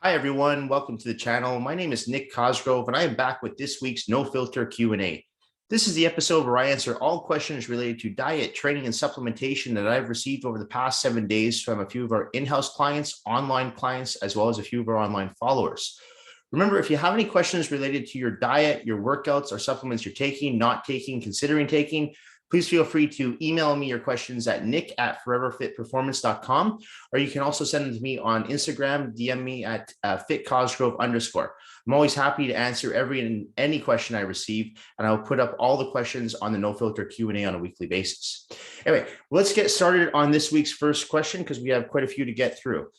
Hi, everyone. Welcome to the channel. My name is Nick Cosgrove, and I am back with this week's No Filter Q&A. This is the episode where I answer all questions related to diet, training, and supplementation that I've received over the past 7 days from a few of our in-house clients, online clients, as well as a few of our online followers. Remember, if you have any questions related to your diet, your workouts, or supplements you're taking, not taking, considering taking, please feel free to email me your questions at nick@foreverfitperformance.com, or you can also send them to me on Instagram, DM me at @fitcosgrove_. I'm always happy to answer every and any question I receive, and I'll put up all the questions on the No Filter Q&A on a weekly basis. Anyway, let's get started on this week's first question because we have quite a few to get through.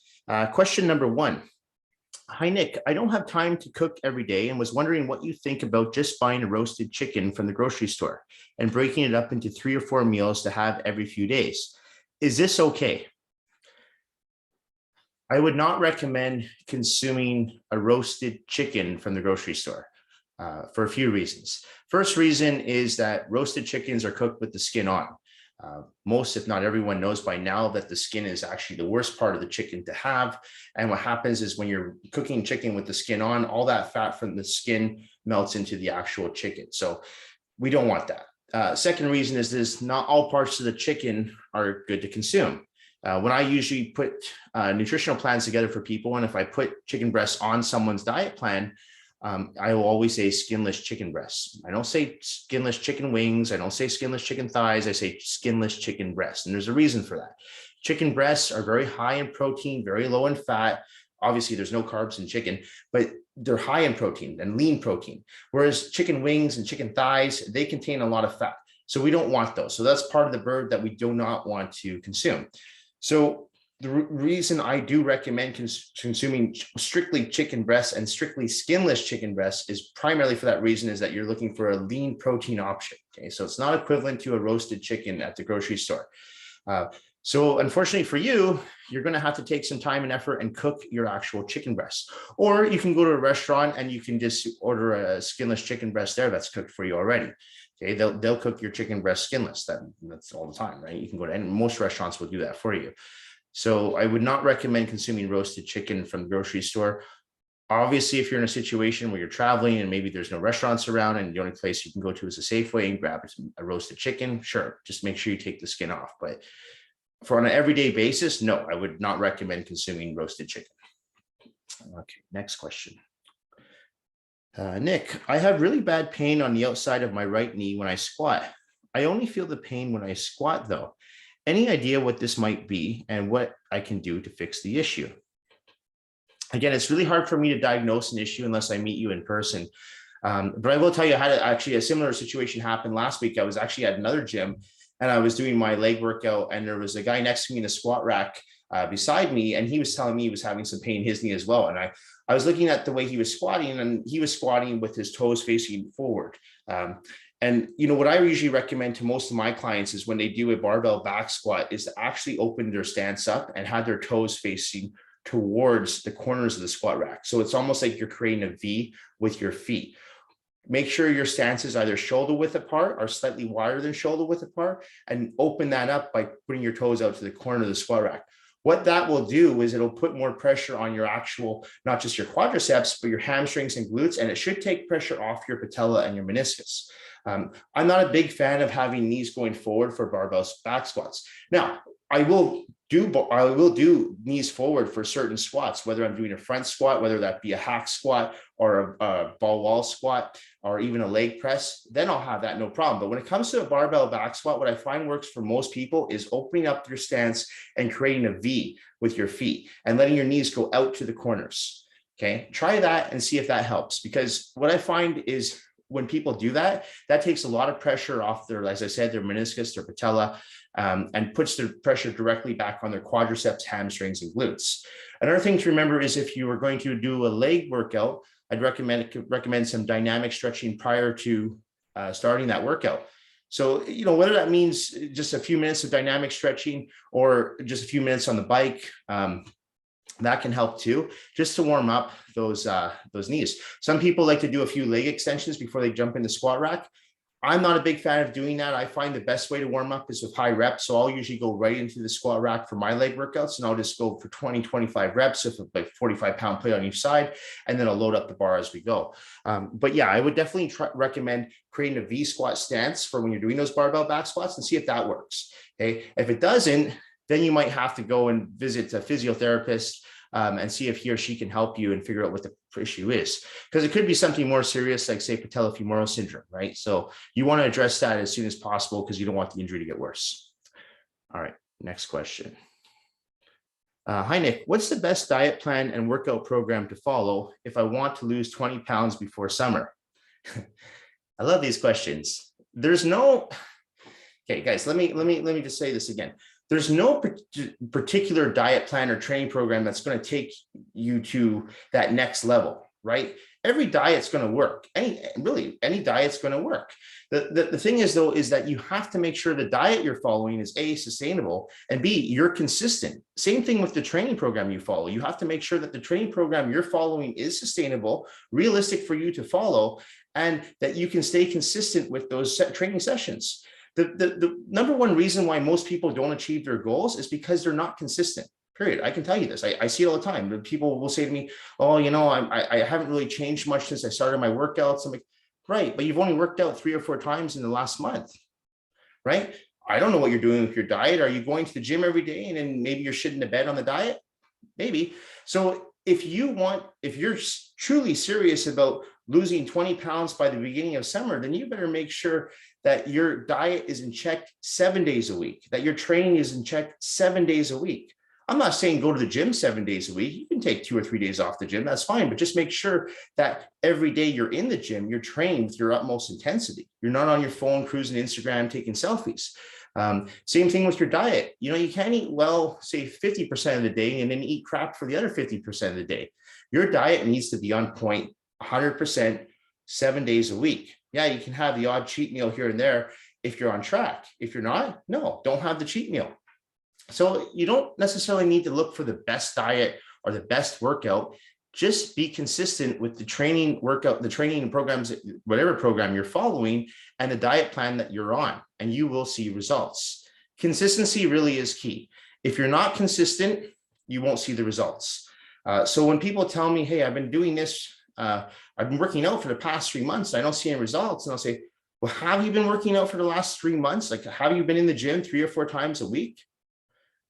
Question number 1. Hi, Nick. I don't have time to cook every day and was wondering what you think about just buying a roasted chicken from the grocery store and breaking it up into 3 or 4 meals to have every few days. Is this okay? I would not recommend consuming a roasted chicken from the grocery store for a few reasons. First reason is that roasted chickens are cooked with the skin on. Most, if not everyone, knows by now that the skin is actually the worst part of the chicken to have. And what happens is when you're cooking chicken with the skin on, all that fat from the skin melts into the actual chicken. So we don't want that. Second reason is this: not all parts of the chicken are good to consume. When I usually put nutritional plans together for people, and if I put chicken breasts on someone's diet plan, I will always say skinless chicken breasts. I don't say skinless chicken wings. I don't say skinless chicken thighs. I say skinless chicken breasts. And there's a reason for that. Chicken breasts are very high in protein, very low in fat. Obviously, there's no carbs in chicken, but they're high in protein and lean protein. Whereas chicken wings and chicken thighs, they contain a lot of fat. So we don't want those. So that's part of the bird that we do not want to consume. So the reason I do recommend consuming strictly chicken breasts and strictly skinless chicken breasts is primarily for that reason, is that you're looking for a lean protein option. Okay, so it's not equivalent to a roasted chicken at the grocery store. So unfortunately for you, you're going to have to take some time and effort and cook your actual chicken breast. Or you can go to a restaurant and you can just order a skinless chicken breast there that's cooked for you already. Okay, they'll cook your chicken breast skinless. That's all the time, right? You can go to, and most restaurants will do that for you. So I would not recommend consuming roasted chicken from the grocery store. Obviously, if you're in a situation where you're traveling and maybe there's no restaurants around and the only place you can go to is a Safeway and grab a roasted chicken, sure, just make sure you take the skin off. But for on an everyday basis, no, I would not recommend consuming roasted chicken. Okay, next question. Nick, I have really bad pain on the outside of my right knee when I squat. I only feel the pain when I squat, though. Any idea what this might be and what I can do to fix the issue? Again, it's really hard for me to diagnose an issue unless I meet you in person. But I will tell you, I had actually a similar situation happen last week. I was actually at another gym and I was doing my leg workout, and there was a guy next to me in a squat rack beside me, and he was telling me he was having some pain in his knee as well. And I was looking at the way he was squatting, and he was squatting with his toes facing forward. And what I usually recommend to most of my clients is when they do a barbell back squat is to actually open their stance up and have their toes facing towards the corners of the squat rack. So it's almost like you're creating a V with your feet. Make sure your stance is either shoulder width apart or slightly wider than shoulder width apart, and open that up by putting your toes out to the corner of the squat rack. What that will do is it'll put more pressure on your actual, not just your quadriceps, but your hamstrings and glutes, and it should take pressure off your patella and your meniscus. I'm not a big fan of having knees going forward for barbell back squats. Now, I will do knees forward for certain squats, whether I'm doing a front squat, whether that be a hack squat or a ball wall squat or even a leg press, then I'll have that no problem. But when it comes to a barbell back squat, what I find works for most people is opening up your stance and creating a V with your feet and letting your knees go out to the corners. Okay, try that and see if that helps, because what I find is when people do that, that takes a lot of pressure off their, as I said, their meniscus, their patella, and puts the pressure directly back on their quadriceps, hamstrings, and glutes. Another thing to remember is if you are going to do a leg workout, I'd recommend some dynamic stretching prior to starting that workout. So, whether that means just a few minutes of dynamic stretching or just a few minutes on the bike, that can help too, just to warm up those knees. Some people like to do a few leg extensions before they jump in the squat rack. I'm not a big fan of doing that. I find the best way to warm up is with high reps. So I'll usually go right into the squat rack for my leg workouts, and I'll just go for 20, 25 reps with like 45-pound plate on each side, and then I'll load up the bar as we go. But yeah, I would definitely recommend creating a V squat stance for when you're doing those barbell back squats and see if that works. Okay. If it doesn't, then you might have to go and visit a physiotherapist and see if he or she can help you and figure out what the issue is. Because it could be something more serious, like say patellofemoral syndrome, right? So you want to address that as soon as possible because you don't want the injury to get worse. All right, next question. Hi, Nick. What's the best diet plan and workout program to follow if I want to lose 20 pounds before summer? I love these questions. There's no, okay, guys, let me just say this again. There's no particular diet plan or training program that's going to take you to that next level, right? Every diet's going to work. Any diet's going to work. The thing is, though, is that you have to make sure the diet you're following is A, sustainable, and B, you're consistent. Same thing with the training program you follow. You have to make sure that the training program you're following is sustainable, realistic for you to follow, and that you can stay consistent with those training sessions. The number one reason why most people don't achieve their goals is because they're not consistent, period. I can tell you this. I see it all the time. People will say to me, oh, you know, I haven't really changed much since I started my workouts. I'm like, right, but you've only worked out 3 or 4 times in the last month, right? I don't know what you're doing with your diet. Are you going to the gym every day and then maybe you're shitting the bed on the diet? Maybe. So if you're truly serious about losing 20 pounds by the beginning of summer, then you better make sure that your diet is in check 7 days a week, that your training is in check 7 days a week. I'm not saying go to the gym 7 days a week. You can take 2 or 3 days off the gym. That's fine. But just make sure that every day you're in the gym, you're trained with your utmost intensity. You're not on your phone cruising Instagram, taking selfies. Same thing with your diet. You know, you can't eat well, say 50% of the day and then eat crap for the other 50% of the day. Your diet needs to be on point 100% 7 days a week. Yeah, you can have the odd cheat meal here and there if you're on track. If you're not, no, don't have the cheat meal. So you don't necessarily need to look for the best diet or the best workout. Just be consistent with the training programs, whatever program you're following, and the diet plan that you're on, and you will see results. Consistency really is key. If you're not consistent, you won't see the results. So when people tell me, hey, I've been doing this, I've been working out for the past 3 months, I don't see any results. And I'll say, well, have you been working out for the last 3 months? Like, have you been in the gym 3 or 4 times a week?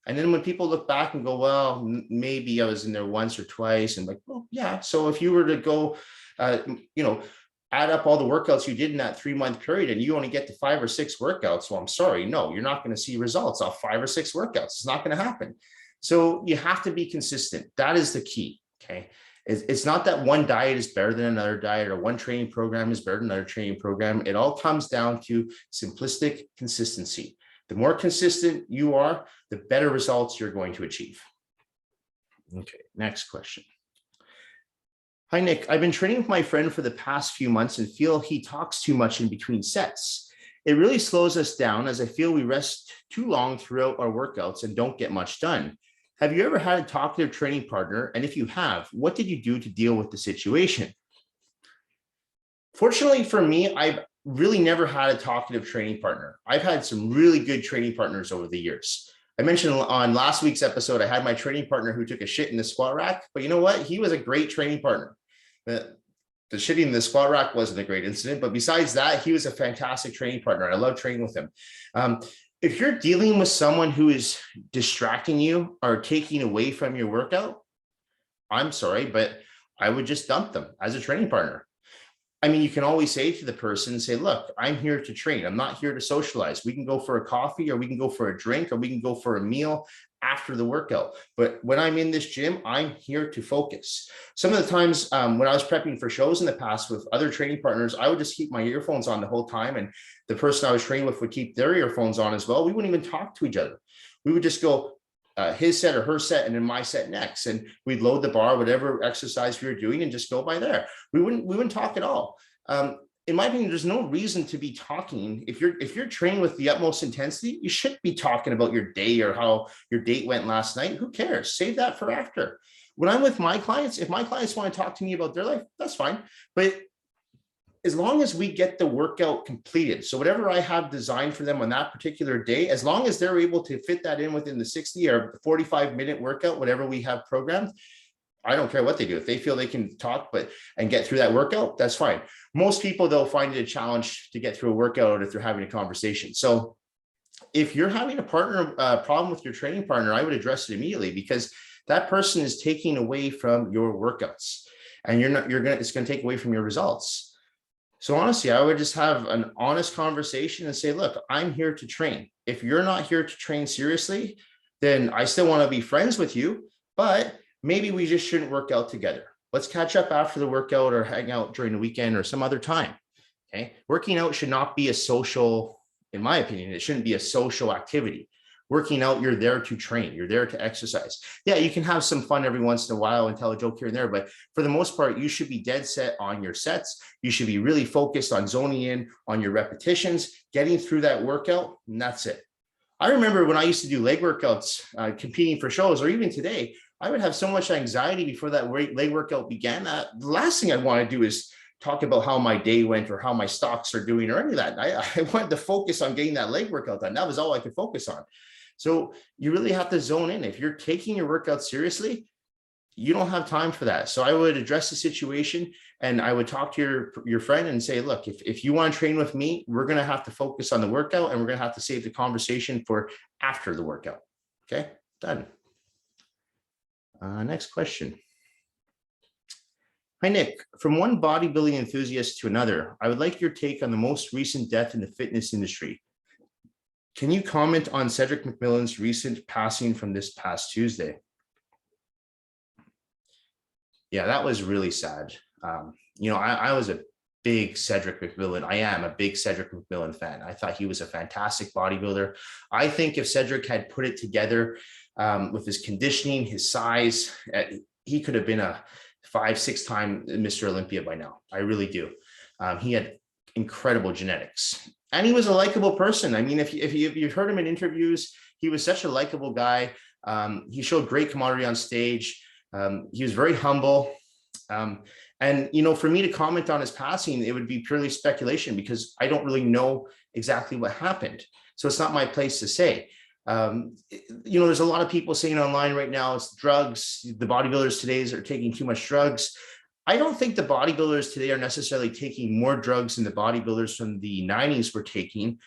And then when people look back and go, well, maybe I was in there once or twice, and like, well, yeah. So if you were to go, add up all the workouts you did in that 3-month period and you only get to 5 or 6 workouts, well, I'm sorry, no, you're not going to see results off 5 or 6 workouts. It's not going to happen. So you have to be consistent. That is the key. Okay. It's not that one diet is better than another diet or one training program is better than another training program. It all comes down to simplistic consistency. The more consistent you are, the better results you're going to achieve. Okay, next question. Hi, Nick. I've been training with my friend for the past few months and feel he talks too much in between sets. It really slows us down as I feel we rest too long throughout our workouts and don't get much done. Have you ever had a talkative training partner? And if you have, what did you do to deal with the situation? Fortunately for me, I've really never had a talkative training partner. I've had some really good training partners over the years. I mentioned on last week's episode, I had my training partner who took a shit in the squat rack, but you know what? He was a great training partner. The shitting in the squat rack wasn't a great incident, but besides that, he was a fantastic training partner. I love training with him. If you're dealing with someone who is distracting you or taking away from your workout, I'm sorry, but I would just dump them as a training partner. I mean, you can always say to the person, say, look, I'm here to train. I'm not here to socialize. We can go for a coffee or we can go for a drink or we can go for a meal after the workout. But when I'm in this gym, I'm here to focus. Some of the times when I was prepping for shows in the past with other training partners, I would just keep my earphones on the whole time. And the person I was training with would keep their earphones on as well. We wouldn't even talk to each other. We would just go his set or her set and then my set next. And we'd load the bar, whatever exercise we were doing, and just go by there. We wouldn't talk at all. In my opinion, there's no reason to be talking. If you're training with the utmost intensity, you shouldn't be talking about your day or how your date went last night. Who cares? Save that for after. When I'm with my clients, if my clients want to talk to me about their life, that's fine. But as long as we get the workout completed. So whatever I have designed for them on that particular day, as long as they're able to fit that in within the 60 or 45-minute workout, whatever we have programmed, I don't care what they do. If they feel they can talk and get through that workout, that's fine. Most people, they'll find it a challenge to get through a workout if they're having a conversation. So if you're having a problem with your training partner, I would address it immediately, because that person is taking away from your workouts, and it's going to take away from your results. So honestly, I would just have an honest conversation and say, look, I'm here to train. If you're not here to train seriously, then I still want to be friends with you, but maybe we just shouldn't work out together. Let's catch up after the workout or hang out during the weekend or some other time. Okay. Working out should not be a social, in my opinion, it shouldn't be a social activity. Working out, you're there to train. You're there to exercise. Yeah, you can have some fun every once in a while and tell a joke here and there, but for the most part, you should be dead set on your sets. You should be really focused on zoning in on your repetitions, getting through that workout, and that's it. I remember when I used to do leg workouts, competing for shows, or even today, I would have so much anxiety before that leg workout began. The last thing I'd want to do is talk about how my day went or how my stocks are doing or any of that. I wanted to focus on getting that leg workout done. That was all I could focus on. So you really have to zone in. If you're taking your workout seriously, you don't have time for that. So I would address the situation, and I would talk to your friend and say, look, if you want to train with me, we're going to have to focus on the workout, and we're going to have to save the conversation for after the workout. Okay, done. Next question. Hi, Nick. From one bodybuilding enthusiast to another, I would like your take on the most recent death in the fitness industry. Can you comment on Cedric McMillan's recent passing from this past Tuesday? Yeah, that was really sad. I was a big Cedric McMillan. I am a big Cedric McMillan fan. I thought he was a fantastic bodybuilder. I think if Cedric had put it together with his conditioning, his size, he could have been a 5-6 time Mr. Olympia by now. I really do. He had incredible genetics, and he was a likable person. I mean, if you've heard him in interviews, he was such a likable guy. He showed great camaraderie on stage. He was very humble. And, for me to comment on his passing, it would be purely speculation, because I don't really know exactly what happened. So it's not my place to say. There's a lot of people saying online right now, it's drugs. The bodybuilders today are taking too much drugs. I don't think the bodybuilders today are necessarily taking more drugs than the bodybuilders from the 90s were taking.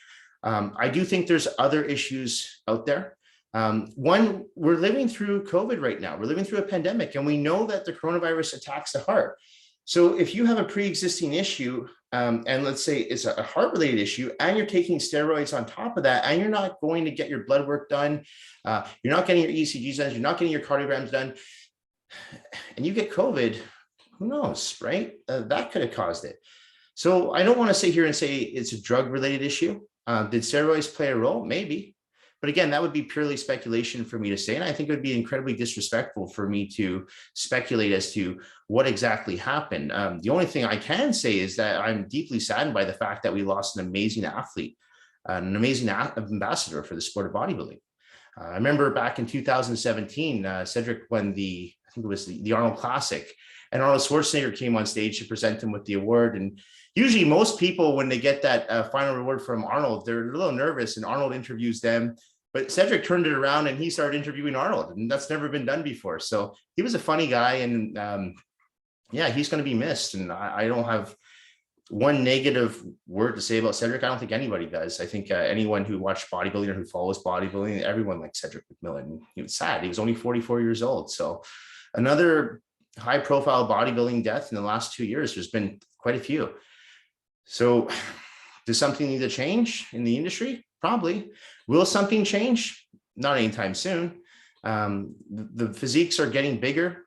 I do think there's other issues out there. One, we're living through COVID right now. We're living through a pandemic, and we know that the coronavirus attacks the heart. So if you have a pre-existing issue, and let's say it's a heart-related issue, and you're taking steroids on top of that, and you're not going to get your blood work done, you're not getting your ECGs done, you're not getting your cardiograms done, and you get COVID, who knows, right? That could have caused it. So I don't want to sit here and say it's a drug-related issue. Did steroids play a role? Maybe. But again, that would be purely speculation for me to say. And I think it would be incredibly disrespectful for me to speculate as to what exactly happened. The only thing I can say is that I'm deeply saddened by the fact that we lost an amazing athlete, an amazing ambassador for the sport of bodybuilding. I remember back in 2017, Cedric won I think it was the Arnold Classic, and Arnold Schwarzenegger came on stage to present him with the award. And usually most people, when they get that final reward from Arnold, they're a little nervous, and Arnold interviews them. But Cedric turned it around and he started interviewing Arnold, and that's never been done before. So he was a funny guy, and he's going to be missed. And I don't have one negative word to say about Cedric. I don't think anybody does. I think anyone who watched bodybuilding or who follows bodybuilding, everyone likes Cedric McMillan. He was sad. He was only 44 years old. So another high-profile bodybuilding death in the last 2 years. There's been quite a few. So does something need to change in the industry? Probably. Will something change? Not anytime soon. The physiques are getting bigger.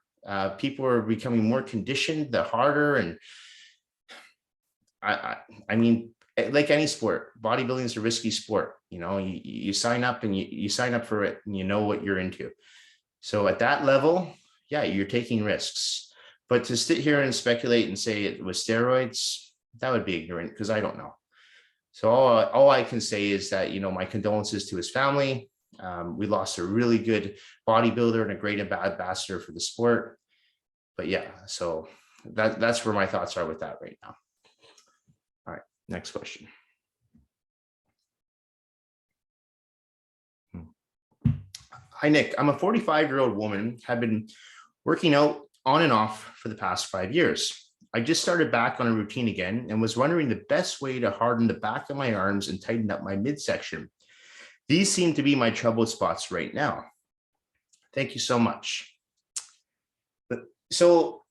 People are becoming more conditioned, the harder. And I mean, like any sport, bodybuilding is a risky sport. You sign up and you sign up for it, and you know what you're into. So at that level, yeah, you're taking risks. But to sit here and speculate and say it was steroids, that would be ignorant, because I don't know. So all I can say is that, my condolences to his family. We lost a really good bodybuilder and a great ambassador for the sport. But yeah, so that's where my thoughts are with that right now. Next question. Hi, Nick. I'm a 45-year-old woman, have been working out on and off for the past 5 years. I just started back on a routine again and was wondering the best way to harden the back of my arms and tighten up my midsection. These seem to be my troubled spots right now. Thank you so much. So,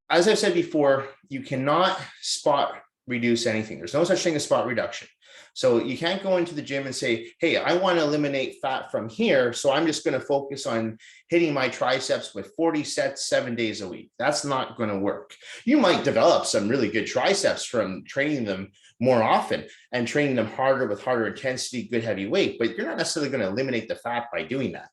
as I've said before, you cannot spot reduce anything. There's no such thing as spot reduction. So you can't go into the gym and say, hey, I want to eliminate fat from here, so I'm just going to focus on hitting my triceps with 40 sets 7 days a week. That's not going to work. You might develop some really good triceps from training them more often and training them harder with harder intensity, good heavy weight, but you're not necessarily going to eliminate the fat by doing that.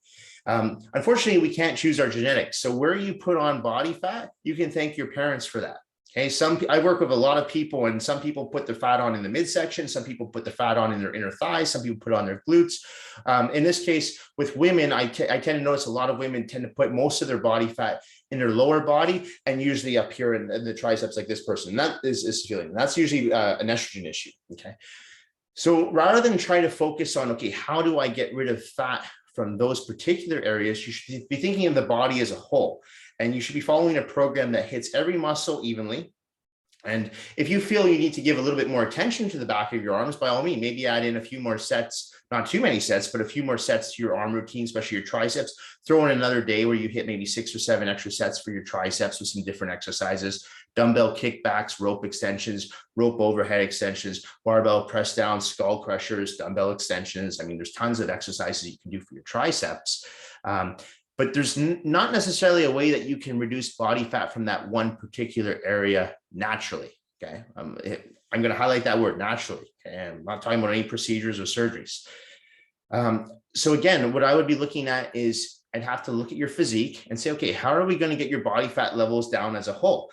Unfortunately, we can't choose our genetics. So where you put on body fat, you can thank your parents for that. Okay, I work with a lot of people, and some people put the fat on in the midsection, some people put the fat on in their inner thighs, some people put it on their glutes. In this case, with women, I tend to notice a lot of women tend to put most of their body fat in their lower body and usually up here in the triceps, like this person. And that is feeling. That's usually an estrogen issue. Okay, so rather than try to focus on, okay, how do I get rid of fat from those particular areas, you should be thinking of the body as a whole. And you should be following a program that hits every muscle evenly. And if you feel you need to give a little bit more attention to the back of your arms, by all means, maybe add in a few more sets, not too many sets, but a few more sets to your arm routine, especially your triceps. Throw in another day where you hit maybe 6 or 7 extra sets for your triceps with some different exercises, dumbbell kickbacks, rope extensions, rope overhead extensions, barbell press down, skull crushers, dumbbell extensions. I mean, there's tons of exercises you can do for your triceps. But there's not necessarily a way that you can reduce body fat from that one particular area naturally. Okay, I'm going to highlight that word, naturally. Okay? I'm not talking about any procedures or surgeries. So again, what I would be looking at is I'd have to look at your physique and say, okay, how are we going to get your body fat levels down as a whole?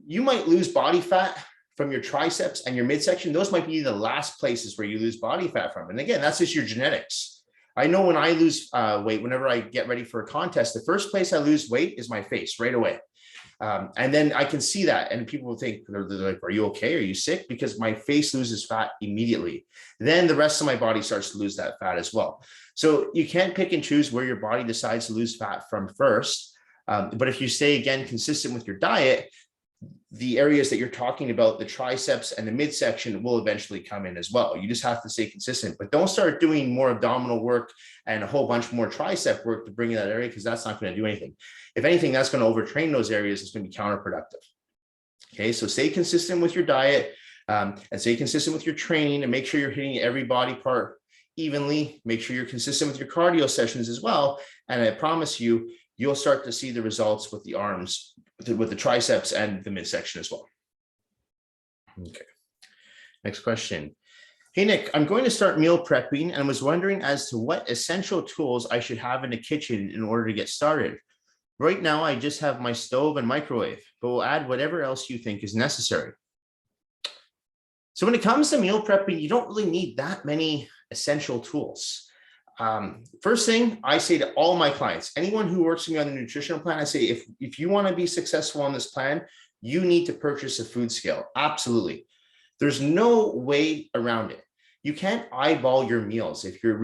You might lose body fat from your triceps and your midsection. Those might be the last places where you lose body fat from. And again, that's just your genetics. I know when I lose weight, whenever I get ready for a contest, the first place I lose weight is my face right away. And then I can see that. And people will think, they're like, are you okay? Are you sick? Because my face loses fat immediately. Then the rest of my body starts to lose that fat as well. So you can't pick and choose where your body decides to lose fat from first. But if you stay, again, consistent with your diet, the areas that you're talking about, the triceps and the midsection, will eventually come in as well. You just have to stay consistent, but don't start doing more abdominal work and a whole bunch more tricep work to bring in that area, because that's not going to do anything. If anything, that's going to overtrain those areas. It's going to be counterproductive. Okay, so stay consistent with your diet and stay consistent with your training, and make sure you're hitting every body part evenly. Make sure you're consistent with your cardio sessions as well. And I promise you, you'll start to see the results with the arms, with the triceps and the midsection as well. Okay, next question. Hey, Nick, I'm going to start meal prepping and was wondering as to what essential tools I should have in the kitchen in order to get started. Right now, I just have my stove and microwave, but we'll add whatever else you think is necessary. So when it comes to meal prepping, you don't really need that many essential tools. First thing I say to all my clients, anyone who works with me on the nutritional plan, I say, if you want to be successful on this plan, you need to purchase a food scale. Absolutely. There's no way around it. You can't eyeball your meals. If you're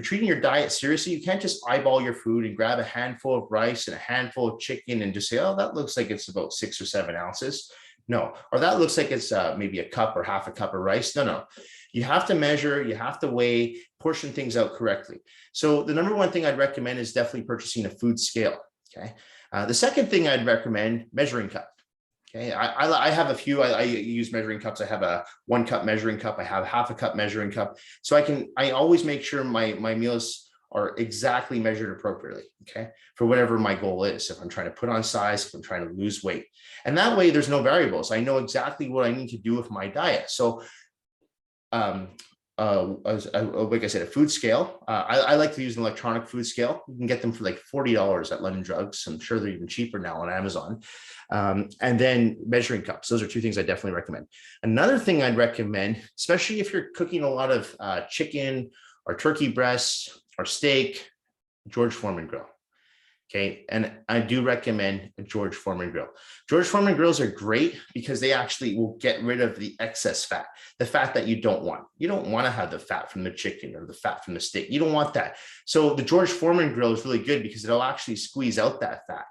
treating your diet seriously, you can't just eyeball your food and grab a handful of rice and a handful of chicken and just say, oh, that looks like it's about 6 or 7 ounces. No, or that looks like it's maybe a cup or half a cup of rice. No. You have to measure, you have to weigh, portion things out correctly. So the number one thing I'd recommend is definitely purchasing a food scale. Okay. The second thing I'd recommend, measuring cup. Okay. I have a few, I use measuring cups. I have a 1 cup measuring cup. I have half a cup measuring cup. So I always make sure my meals are exactly measured appropriately, okay, for whatever my goal is. If I'm trying to put on size, if I'm trying to lose weight. And that way there's no variables. I know exactly what I need to do with my diet. So like I said, a food scale. I like to use an electronic food scale. You can get them for like $40 at London Drugs. I'm sure they're even cheaper now on Amazon. And then measuring cups. Those are 2 things I definitely recommend. Another thing I'd recommend, especially if you're cooking a lot of chicken or turkey breasts or steak, George Foreman grill. Okay. And I do recommend a George Foreman grill. George Foreman grills are great because they actually will get rid of the excess fat, the fat that you don't want. You don't want to have the fat from the chicken or the fat from the steak. You don't want that. So the George Foreman grill is really good because it'll actually squeeze out that fat.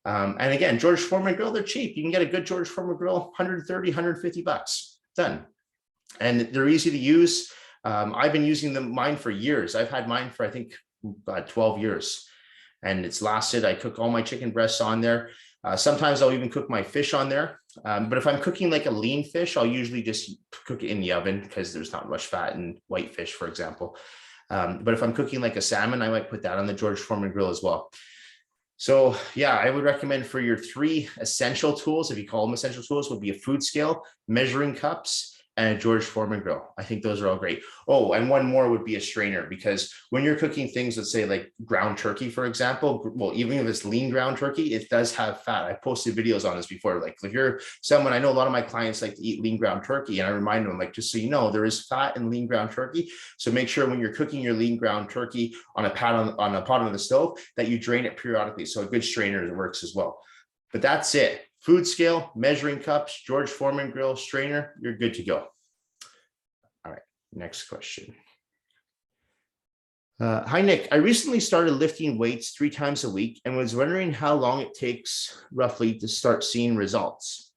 And again, George Foreman grill, they're cheap. You can get a good George Foreman grill, $130, $150, done. And they're easy to use. I've been using mine for years. I've had mine for, I think, 12 years. And it's lasted. I cook all my chicken breasts on there. Sometimes I'll even cook my fish on there. But if I'm cooking like a lean fish, I'll usually just cook it in the oven because there's not much fat in white fish, for example. But if I'm cooking like a salmon, I might put that on the George Foreman grill as well. So yeah, I would recommend for your 3 essential tools, if you call them essential tools, would be a food scale, measuring cups, and a George Foreman grill. I think those are all great. Oh, and one more would be a strainer, because when you're cooking things, let's say like ground turkey, for example, well, even if it's lean ground turkey, it does have fat. I posted videos on this before. Like if you're someone, I know a lot of my clients like to eat lean ground turkey, and I remind them, like, just so you know, there is fat in lean ground turkey. So make sure when you're cooking your lean ground turkey on a pot on the stove that you drain it periodically. So a good strainer works as well. But that's it. Food scale, measuring cups, George Foreman grill, strainer, you're good to go. All right, next question. Hi, Nick. I recently started lifting weights 3 times a week and was wondering how long it takes roughly to start seeing results.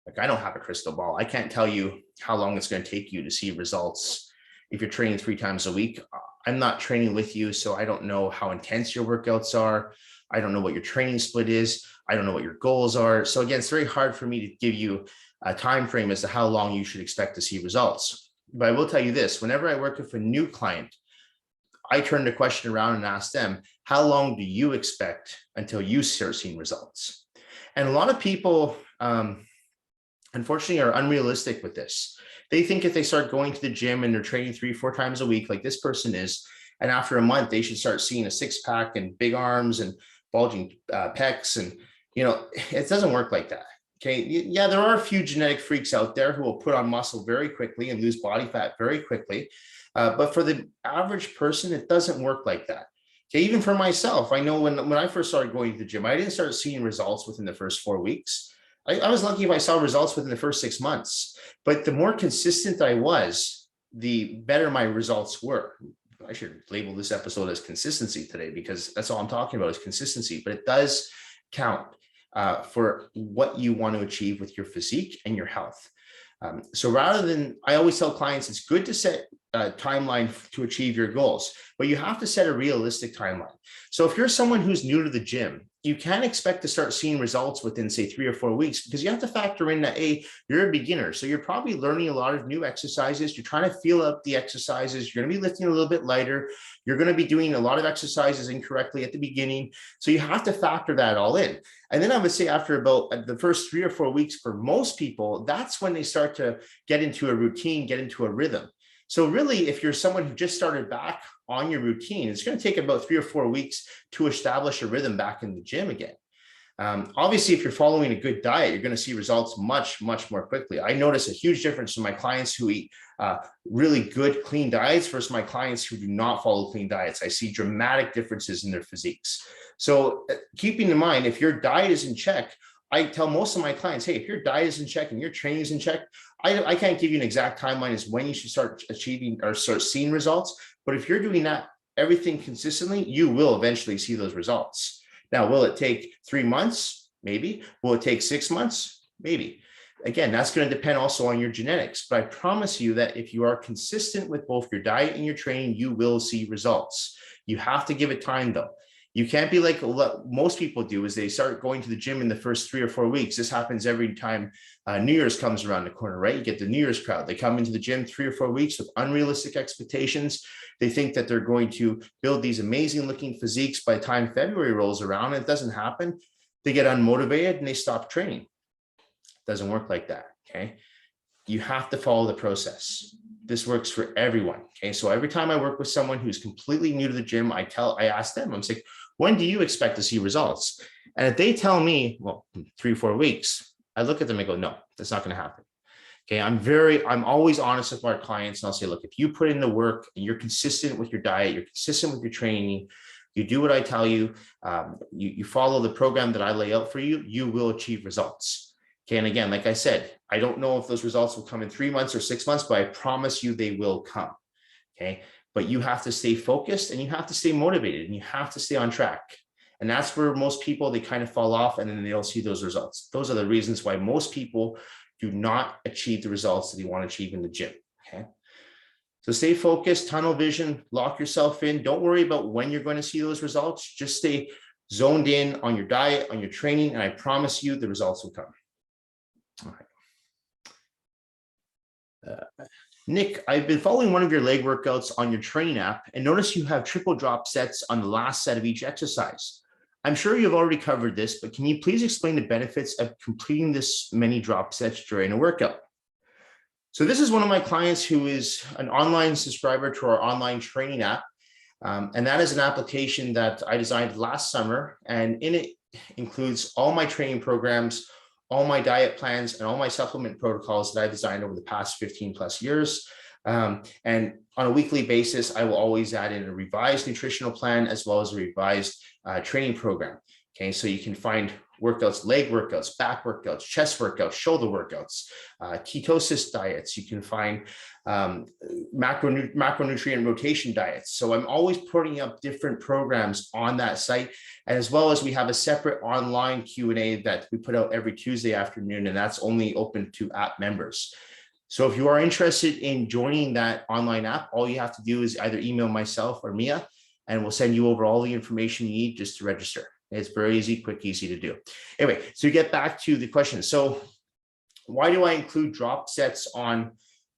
Like, I don't have a crystal ball. I can't tell you how long it's going to take you to see results if you're training 3 times a week. I'm not training with you, so I don't know how intense your workouts are. I don't know what your training split is. I don't know what your goals are. So again, it's very hard for me to give you a time frame as to how long you should expect to see results. But I will tell you this: whenever I work with a new client, I turn the question around and ask them, how long do you expect until you start seeing results? And a lot of people, unfortunately, are unrealistic with this. They think if they start going to the gym and they're training 3-4 times a week, like this person is, and after a month, they should start seeing a 6-pack and big arms and bulging pecs. And, you know, it doesn't work like that. Okay. Yeah, there are a few genetic freaks out there who will put on muscle very quickly and lose body fat very quickly. But for the average person, it doesn't work like that. Okay. Even for myself, I know when I first started going to the gym, I didn't start seeing results within the first 4 weeks. I was lucky if I saw results within the first 6 months. But the more consistent I was, the better my results were. I should label this episode as consistency today, because that's all I'm talking about is consistency. But it does count for what you want to achieve with your physique and your health. So rather than, I always tell clients, it's good to set a timeline to achieve your goals, but you have to set a realistic timeline. So if you're someone who's new to the gym, you can't expect to start seeing results within, say, 3 or 4 weeks, because you have to factor in that, you're a beginner. So you're probably learning a lot of new exercises. You're trying to feel out the exercises. You're going to be lifting a little bit lighter. You're going to be doing a lot of exercises incorrectly at the beginning. So you have to factor that all in. And then I would say after about the first 3 or 4 weeks, for most people, that's when they start to get into a routine, get into a rhythm. So really, if you're someone who just started back on your routine, it's going to take about 3 or 4 weeks to establish a rhythm back in the gym again. Obviously, if you're following a good diet, you're going to see results much, much more quickly. I notice a huge difference in my clients who eat really good, clean diets versus my clients who do not follow clean diets. I see dramatic differences in their physiques. So keeping in mind, if your diet is in check, I tell most of my clients, hey, if your diet is in check and your training is in check, I can't give you an exact timeline as when you should start achieving or start seeing results. But if you're doing that, everything consistently, you will eventually see those results. Now, will it take 3 months? Maybe. Will it take 6 months? Maybe. Again, that's going to depend also on your genetics. But I promise you that if you are consistent with both your diet and your training, you will see results. You have to give it time, though. You can't be like what most people do, is they start going to the gym in the first 3 or 4 weeks. This happens every time New Year's comes around the corner, right? You get the New Year's crowd. They come into the gym 3 or 4 weeks with unrealistic expectations. They think that they're going to build these amazing looking physiques by the time February rolls around, and it doesn't happen. They get unmotivated and they stop training. It doesn't work like that, okay? You have to follow the process. This works for everyone, okay? So every time I work with someone who's completely new to the gym, I ask them, I'm like, when do you expect to see results? And if they tell me, well, 3 or 4 weeks, I look at them and go, no, that's not going to happen. Okay, I'm always honest with our clients, and I'll say, look, if you put in the work and you're consistent with your diet, you're consistent with your training, you do what I tell you, you follow the program that I lay out for you, you will achieve results. Okay, and again, like I said, I don't know if those results will come in 3 months or 6 months, but I promise you they will come. Okay, but you have to stay focused and you have to stay motivated and you have to stay on track. And that's where most people, they kind of fall off and then they don't see those results. Those are the reasons why most people do not achieve the results that you want to achieve in the gym. Okay. So stay focused, tunnel vision, lock yourself in. Don't worry about when you're going to see those results. Just stay zoned in on your diet, on your training, and I promise you the results will come. All right. Nick, I've been following one of your leg workouts on your training app and notice you have triple drop sets on the last set of each exercise. I'm sure you've already covered this, but can you please explain the benefits of completing this many drop sets during a workout? So this is one of my clients who is an online subscriber to our online training app. And that is an application that I designed last summer. And in it includes all my training programs, all my diet plans, and all my supplement protocols that I've designed over the past 15 plus years. And on a weekly basis, I will always add in a revised nutritional plan as well as a revised training program. Okay, so you can find workouts, leg workouts, back workouts, chest workouts, shoulder workouts, ketosis diets. You can find macronutrient rotation diets. So I'm always putting up different programs on that site, as well as we have a separate online Q&A that we put out every Tuesday afternoon, and that's only open to app members. So if you are interested in joining that online app, all you have to do is either email myself or Mia, and we'll send you over all the information you need just to register. It's very easy, quick, easy to do. Anyway, so get back to the question. So why do I include drop sets on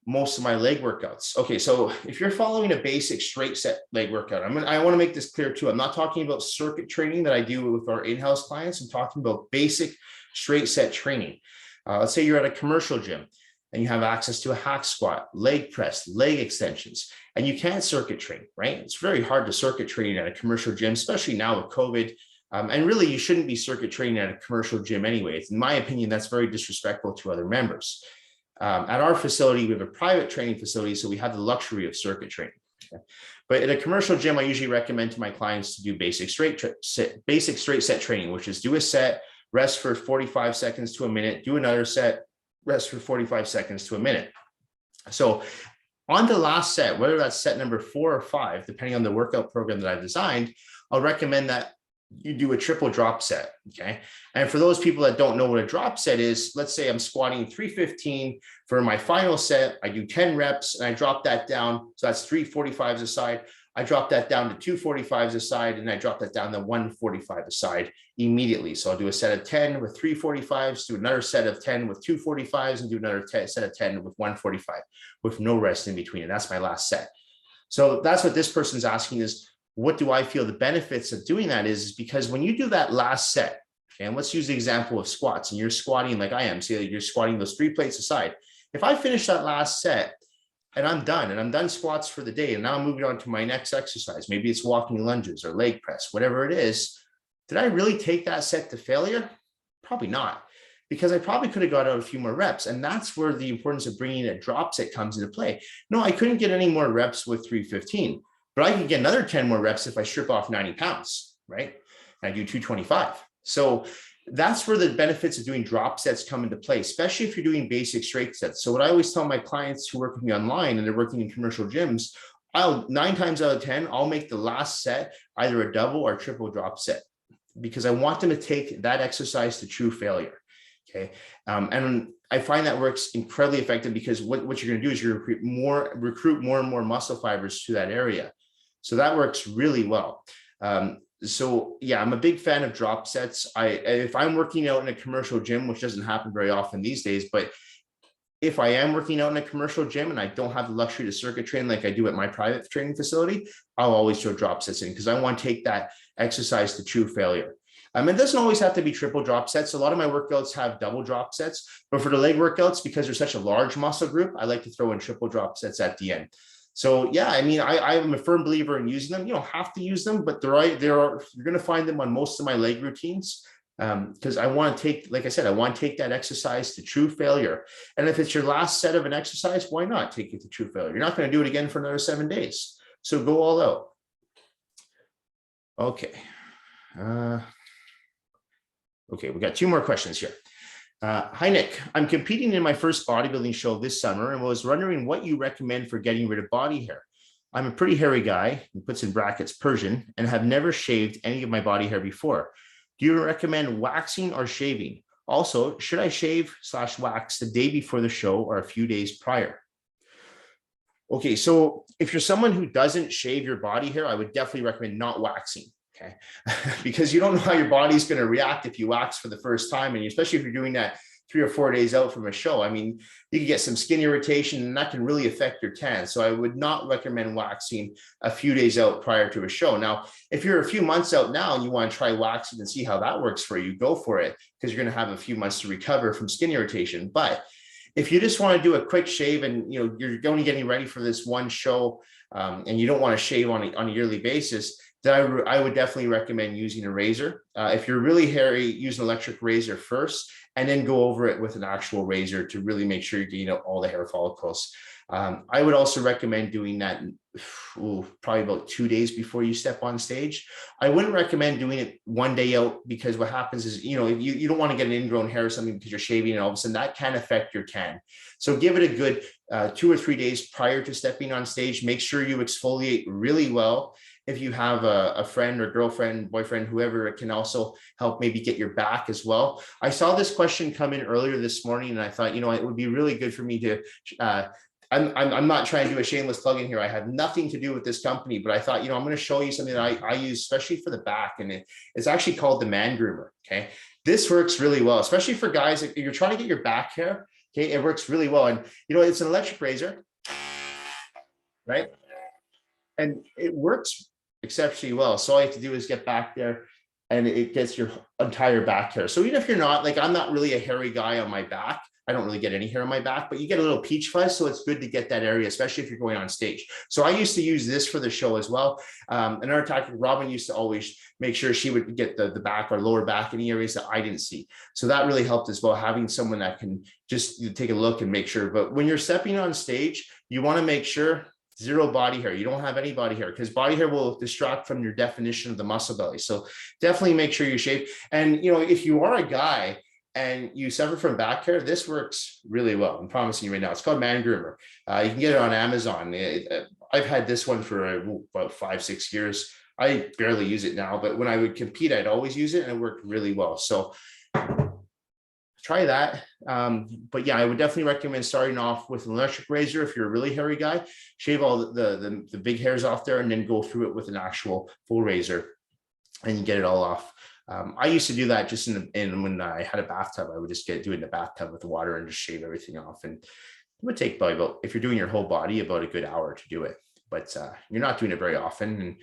most of my leg workouts? Okay, so if you're following a basic straight set leg workout, I want to make this clear too. I'm not talking about circuit training that I do with our in-house clients. I'm talking about basic straight set training. Let's say you're at a commercial gym and you have access to a hack squat, leg press, leg extensions, and you can't circuit train, right? It's very hard to circuit train at a commercial gym, especially now with COVID. And really, you shouldn't be circuit training at a commercial gym anyway. In my opinion, that's very disrespectful to other members. At our facility, we have a private training facility, so we have the luxury of circuit training. Okay? But at a commercial gym, I usually recommend to my clients to do basic straight set training, which is do a set, rest for 45 seconds to a minute, do another set, rest for 45 seconds to a minute. So on the last set, whether that's set number 4 or 5, depending on the workout program that I've designed, I'll recommend that you do a triple drop set, okay? And for those people that don't know what a drop set is, let's say I'm squatting 315 for my final set, I do 10 reps and I drop that down. So that's 345s a side. I drop that down to 245s a side and I drop that down to 145 a side immediately. So I'll do a set of 10 with 345s, do another set of 10 with 245s and do another set of 10 with 145 with no rest in between. And that's my last set. So that's what this person's asking is, what do I feel the benefits of doing that is because when you do that last set, okay, and let's use the example of squats and you're squatting like I am, say you're squatting those 3 plates aside. If I finish that last set and I'm done squats for the day and now I'm moving on to my next exercise, maybe it's walking lunges or leg press, whatever it is, did I really take that set to failure? Probably not, because I probably could have got out a few more reps. And that's where the importance of bringing a drop set comes into play. No, I couldn't get any more reps with 315. But I can get another 10 more reps if I strip off 90 pounds, right? And I do 225. So that's where the benefits of doing drop sets come into play, especially if you're doing basic straight sets. So what I always tell my clients who work with me online and they're working in commercial gyms, 9 times out of 10, I'll make the last set either a double or triple drop set because I want them to take that exercise to true failure. Okay. And I find that works incredibly effective because what you're going to do is you're recruit more and more muscle fibers to that area. So that works really well. So yeah, I'm a big fan of drop sets. If I'm working out in a commercial gym, which doesn't happen very often these days, but if I am working out in a commercial gym and I don't have the luxury to circuit train like I do at my private training facility, I'll always throw drop sets in because I want to take that exercise to true failure. It doesn't always have to be triple drop sets. A lot of my workouts have double drop sets, but for the leg workouts, because they're such a large muscle group, I like to throw in triple drop sets at the end. So yeah, I mean, I am a firm believer in using them. You don't have to use them, but you're going to find them on most of my leg routines. because I want to take, like I said, I want to take that exercise to true failure. And if it's your last set of an exercise, why not take it to true failure? You're not going to do it again for another 7 days. So go all out. Okay. Okay, we got 2 more questions here. Hi, Nick. I'm competing in my first bodybuilding show this summer and was wondering what you recommend for getting rid of body hair. I'm a pretty hairy guy, he puts in brackets Persian, and have never shaved any of my body hair before. Do you recommend waxing or shaving? Also, should I shave/wax the day before the show or a few days prior? Okay, so if you're someone who doesn't shave your body hair, I would definitely recommend not waxing. Okay, because you don't know how your body's going to react if you wax for the first time, and especially if you're doing that 3 or 4 days out from a show. I mean, you can get some skin irritation, and that can really affect your tan. So I would not recommend waxing a few days out prior to a show. Now, if you're a few months out now and you want to try waxing and see how that works for you, go for it, because you're going to have a few months to recover from skin irritation. But if you just want to do a quick shave and you're only getting ready for this one show, and you don't want to shave on a yearly basis, then I would definitely recommend using a razor. If you're really hairy, use an electric razor first, and then go over it with an actual razor to really make sure you're getting out all the hair follicles. I would also recommend doing that probably about 2 days before you step on stage. I wouldn't recommend doing it one day out, because what happens is, you don't want to get an ingrown hair or something because you're shaving, and all of a sudden that can affect your tan. So give it a good 2 or 3 days prior to stepping on stage. Make sure you exfoliate really well. If you have a friend or girlfriend, boyfriend, whoever, it can also help maybe get your back as well. I saw this question come in earlier this morning, and I thought, it would be really good for me to, I'm not trying to do a shameless plug in here. I have nothing to do with this company, but I thought, I'm going to show you something that I use, especially for the back. And it's actually called the Man Groomer. Okay. This works really well, especially for guys. If you're trying to get your back hair, okay, it works really well. And, it's an electric razor, right? And it works exceptionally well. So all you have to do is get back there, and it gets your entire back hair. So even if you're not, like, I'm not really a hairy guy on my back, I don't really get any hair on my back, but you get a little peach fuzz. So it's good to get that area, especially if you're going on stage. So I used to use this for the show as well. Another tactic, Robin used to always make sure she would get the back or lower back, any areas that I didn't see. So that really helped as well, having someone that can just take a look and make sure. But when you're stepping on stage, you want to make sure zero body hair. You don't have any body hair, because body hair will distract from your definition of the muscle belly. So definitely make sure you shave. And, if you are a guy and you suffer from back hair, this works really well. I'm promising you right now. It's called Man Groomer. You can get it on Amazon. I've had this one for about 5-6 years. I barely use it now, but when I would compete, I'd always use it, and it worked really well. So try that. But yeah, I would definitely recommend starting off with an electric razor. If you're a really hairy guy, shave all the big hairs off there, and then go through it with an actual full razor, and you get it all off. I used to do that just in when I had a bathtub. I would just do it in the bathtub with the water and just shave everything off. And it would take probably about, if you're doing your whole body, about a good hour to do it. But you're not doing it very often. And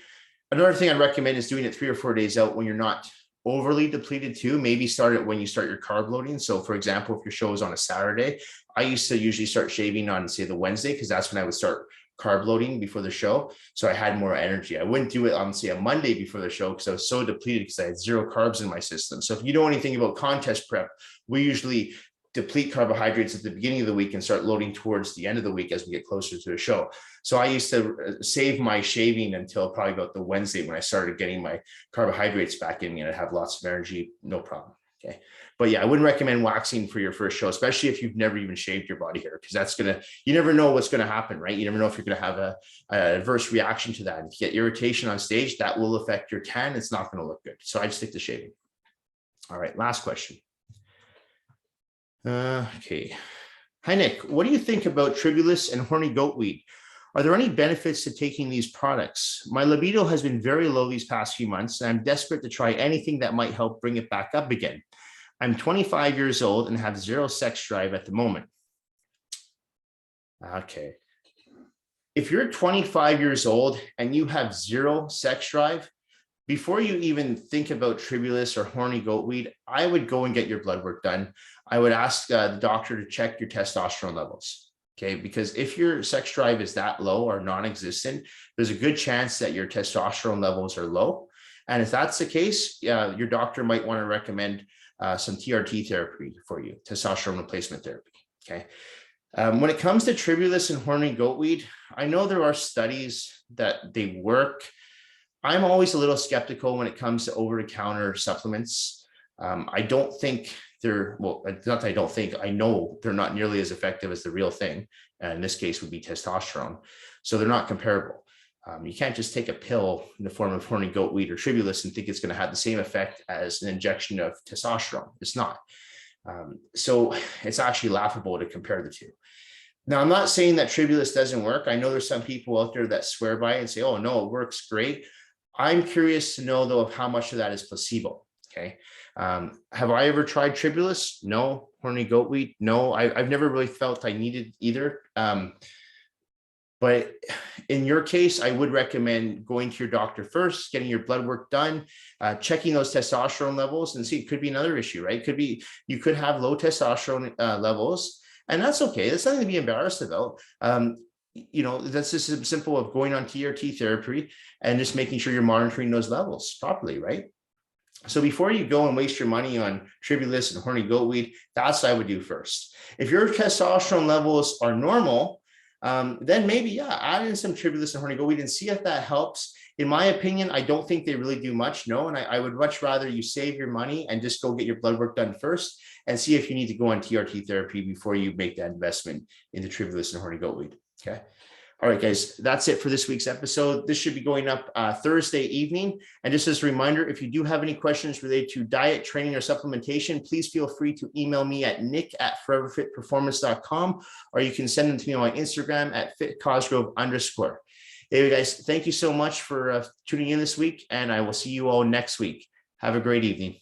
another thing I'd recommend is doing it 3 or 4 days out when you're not overly depleted too. Maybe start it when you start your carb loading. So for example, if your show is on a Saturday, I used to usually start shaving on, say, the Wednesday, because that's when I would start carb loading before the show. So I had more energy. I wouldn't do it on, say, a Monday before the show, because I was so depleted because I had 0 carbs in my system. So if you know anything about contest prep, we usually deplete carbohydrates at the beginning of the week and start loading towards the end of the week as we get closer to the show. So I used to save my shaving until probably about the Wednesday, when I started getting my carbohydrates back in me and I'd have lots of energy, no problem. Okay. But yeah, I wouldn't recommend waxing for your first show, especially if you've never even shaved your body hair, because you never know what's going to happen, right? You never know if you're going to have an adverse reaction to that. If you get irritation on stage, that will affect your tan. It's not going to look good. So I'd stick to shaving. All right. Last question. Okay. Hi, Nick. What do you think about tribulus and horny goatweed? Are there any benefits to taking these products? My libido has been very low these past few months, and I'm desperate to try anything that might help bring it back up again. I'm 25 years old and have 0 sex drive at the moment. Okay. If you're 25 years old and you have 0 sex drive, before you even think about tribulus or horny goatweed, I would go and get your blood work done. I would ask the doctor to check your testosterone levels. Okay, because if your sex drive is that low or non-existent, there's a good chance that your testosterone levels are low. And if that's the case, your doctor might want to recommend some TRT therapy for you, testosterone replacement therapy. Okay. When it comes to tribulus and horny goatweed, I know there are studies that they work. I'm always a little skeptical when it comes to over-the-counter supplements. I don't think well, not that I don't think, I know they're not nearly as effective as the real thing. And in this case would be testosterone. So they're not comparable. You can't just take a pill in the form of horny goatweed or tribulus and think it's going to have the same effect as an injection of testosterone. It's not. So it's actually laughable to compare the two. Now, I'm not saying that tribulus doesn't work. I know there's some people out there that swear by it and say, oh, no, it works great. I'm curious to know, though, of how much of that is placebo. Okay. Have I ever tried tribulus? No. Horny goatweed? No. I've never really felt I needed either. But in your case, I would recommend going to your doctor first, getting your blood work done, checking those testosterone levels, and see, it could be another issue, right? It could be, you could have low testosterone levels, and that's okay. That's nothing to be embarrassed about. That's just as simple of going on TRT therapy and just making sure you're monitoring those levels properly, right? So before you go and waste your money on tribulus and horny goatweed, that's what I would do first. If your testosterone levels are normal, then maybe, add in some tribulus and horny goatweed and see if that helps. In my opinion, I don't think they really do much, no, and I would much rather you save your money and just go get your blood work done first and see if you need to go on TRT therapy before you make that investment into tribulus and horny goatweed, okay? All right, guys, that's it for this week's episode. This should be going up Thursday evening. And just as a reminder, if you do have any questions related to diet, training, or supplementation, please feel free to email me at nick@foreverfitperformance.com, or you can send them to me on my Instagram at @fitcosgrove_. Anyway, guys, thank you so much for tuning in this week, and I will see you all next week. Have a great evening.